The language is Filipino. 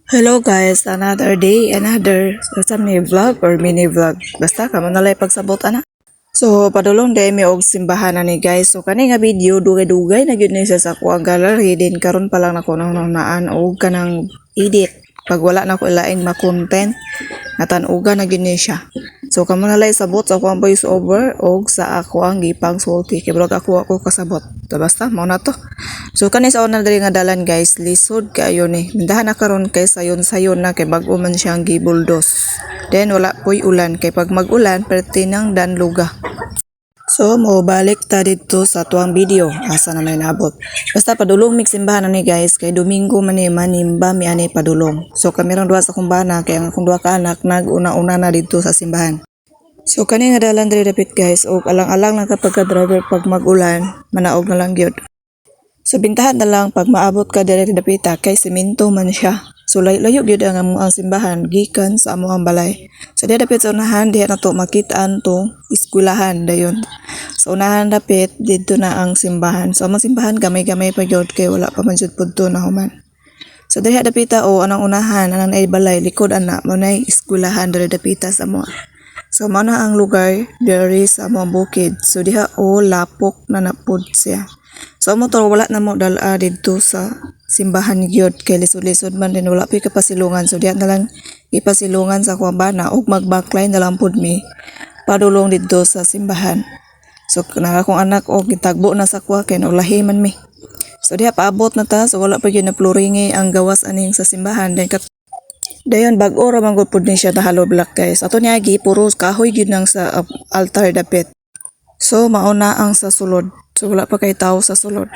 Hello guys, another day, another vlog or mini vlog. Basta kamo nalay pagsabot ana. So padulong day mi og simbahan na ni guys. So kani nga video dugay-dugay na gyud ni sa akwa gallery din karon pa lang nako naan og kanang edit. Pag wala na ko ilaing ma-content natan-uga na gyud ni siya. So kamo nalay sabot sa akong voice over og sa ako ang gipang sulti kay brog ako kasabot. Basta mao na to. So kani sa una diri nga dalan guys, lisod kaayo ni. Mindahan na karon kay sayon-sayon na kay bag-o man siyang gibuldos. Then wala po'y ulan kay pag mag-ulan perti nang danluga. So mo balik ta dito sa tuang video asa na may nabot. Basta padulong mix simbahan na ni guys kay Domingo man ni manimba mi ani padulong. So kami rang duha sa kumbana kay ang akong duha ka anak nag-una-una na dito sa simbahan. So kani nga dalan diri dapit guys og alang-alang lang kapag driver pag mag-ulan manaog na lang gyud. So bintahan na lang pag maabot ka diri dapita kay semento man siya. So layo gyud ang simbahan gikan sa amuang balay. So diri dapit sa unahan diha na to makitaan to eskwelahan dayon. So unahan dapit dito na ang simbahan. So ang simbahan gamay-gamay pa gyud kay wala pa man jud pudto na human. So diri dapita anang unahan anang ay balay likod ana mo nay eskwelahan diri dapita sa mo. So mao na ang lugar diri sa among bukid. So diha lapok na napud siya. So motor wala na mo dala dito sa simbahan gyud kay lisod-lisod man din wala pa kapasilungan. So diha na lang ipasilungan sa kuwabana ug mag-backline na lang pud mi padulong dito sa simbahan. So nang akong anak gitagbo na sa kuwa kay naulahi man mi. So diha paabot na ta so wala pa gyud na floringi ang gawas aning sa simbahan dayon bag-o ra man gud pud ni siya na hollow block guys. Ato niya puro kahoy gyud nang sa altar dapit. So mauna ang sa sulod. So wala pa kay tao sa sulod.